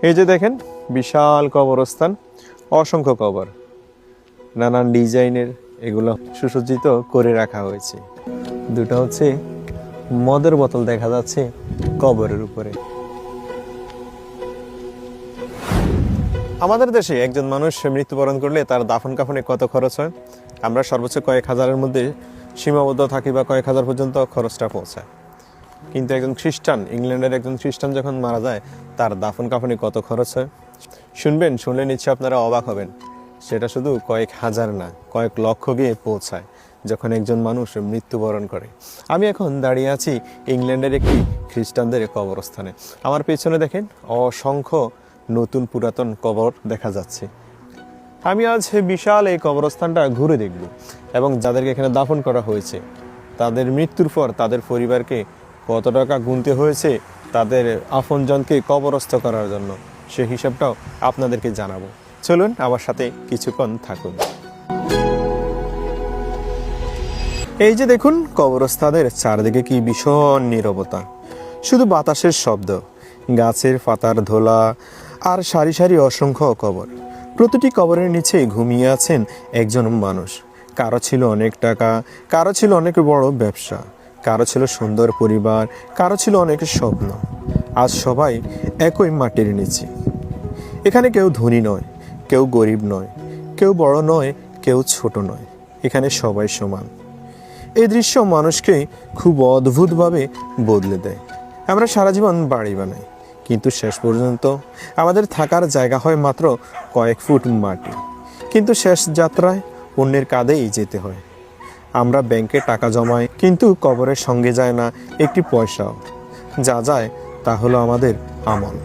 এই যে দেখেন বিশাল কবরস্থান, অসংখ্য কবর, নানান ডিজাইনের এগুলো সুসজ্জিত করে রাখা হয়েছে। দুটো হচ্ছে মদের বোতল দেখা যাচ্ছে কবরের উপরে। আমাদের দেশে একজন মানুষ মৃত্যুবরণ করলে তার দাফন কাফনে কত খরচ হয়? আমরা সর্বোচ্চ কয়েক হাজারের মধ্যে সীমাবদ্ধ থাকি বা কয়েক হাজার পর্যন্ত খরচটা পৌঁছায়। কিন্তু একজন খ্রিস্টান, ইংল্যান্ডের একজন খ্রিস্টান যখন মারা যায় তার দাফন কাফনে কত খরচ হয় শুনবেন, শুনলে নিশ্চয় আপনারা অবাক হবেন। সেটা শুধু কয়েক হাজার না, কয়েক লক্ষ গিয়ে পৌঁছায় যখন একজন মানুষ মৃত্যুবরণ করে। আমি এখন দাঁড়িয়ে আছি ইংল্যান্ডের একটি খ্রিস্টানদের কবরস্থানে। আমার পেছনে দেখেন অসংখ্য নতুন পুরাতন কবর দেখা যাচ্ছে। আমি আজ বিশাল এই কবরস্থানটা ঘুরে দেখব এবং যাদেরকে এখানে দাফন করা হয়েছে তাদের মৃত্যুর পর তাদের পরিবারকে কত টাকা গুনতে হয়েছে তাদের আপনজনকে কবরস্থ করার জন্য, সে হিসাবটাও আপনাদেরকে জানাবো। চলুন আমার সাথে কিছুক্ষণ থাকুন। এই যে দেখুন কবরস্থানের চারদিকে কি ভীষণ নীরবতা, শুধু বাতাসের শব্দ, গাছের পাতার ধোলা আর সারি সারি অসংখ্য কবর। প্রতিটি কবরের নিচে ঘুমিয়ে আছেন একজন মানুষ। কারো ছিল অনেক টাকা, কারো ছিল অনেক বড় ব্যবসা, কারো ছিল সুন্দর পরিবার, কারো ছিল অনেক স্বপ্ন। আজ সবাই একই মাটির নিচে। এখানে কেউ ধনী নয়, কেউ গরিব নয়, কেউ বড় নয়, কেউ ছোট নয়, এখানে সবাই সমান। এই দৃশ্য মানুষকে খুব অদ্ভুতভাবে বদলে দেয়। আমরা সারা জীবন বাড়ি বানাই, কিন্তু শেষ পর্যন্ত আমাদের থাকার জায়গা হয় মাত্র কয়েক ফুট মাটি। কিন্তু শেষ যাত্রায় অন্যের কাঁধেই যেতে হয়। আমরা ব্যাংকে টাকা জমাই, কিন্তু কবরের সঙ্গে যায় না একটি পয়সাও। যা যায় তা হলো আমাদের আমল।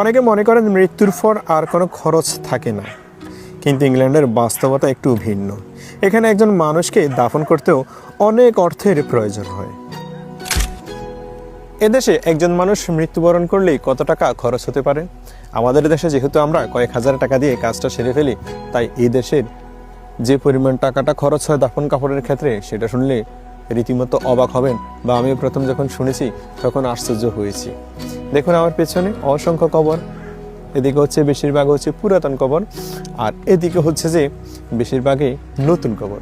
অনেকে মনে করেন মৃত্যুর পর আর কোনো খরচ থাকে না, কিন্তু ইংল্যান্ডের বাস্তবতা একটু ভিন্ন। এখানে একজন মানুষকে দাফন করতেও অনেক অর্থের প্রয়োজন হয়। এদেশে একজন মানুষ মৃত্যুবরণ করলেই কত টাকা খরচ হতে পারে? আমাদের দেশে যেহেতু আমরা কয়েক হাজার টাকা দিয়ে কাজটা সেরে ফেলি, তাই এই দেশের যে পরিমাণ টাকাটা খরচ হয় দাফন কাপড়ের ক্ষেত্রে সেটা শুনলে রীতিমতো অবাক হবেন, বা আমি প্রথম যখন শুনেছি তখন আশ্চর্য হয়েছি। দেখুন আমার পেছনে অসংখ্য কবর, এদিকে হচ্ছে বেশিরভাগ হচ্ছে পুরাতন কবর, আর এদিকে হচ্ছে যে বেশিরভাগই নতুন কবর।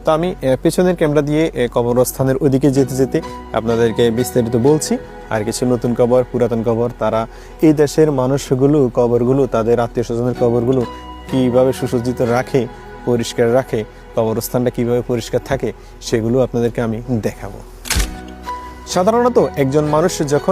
তো আমি পেছনের ক্যামেরা দিয়ে কবরস্থানের ওদিকে যেতে যেতে আপনাদেরকে বিস্তারিত বলছি। আর কিছু নতুন কবর, পুরাতন কবর, তারা এই দেশের মানুষগুলো কবরগুলো, তাদের আত্মীয় স্বজনের কবরগুলো কীভাবে সুসজ্জিত রাখে, পরিষ্কার রাখে, কবরস্থানটা কীভাবে পরিষ্কার থাকে, সেগুলো আপনাদেরকে আমি দেখাবো। সাধারণত একজন মানুষ যখন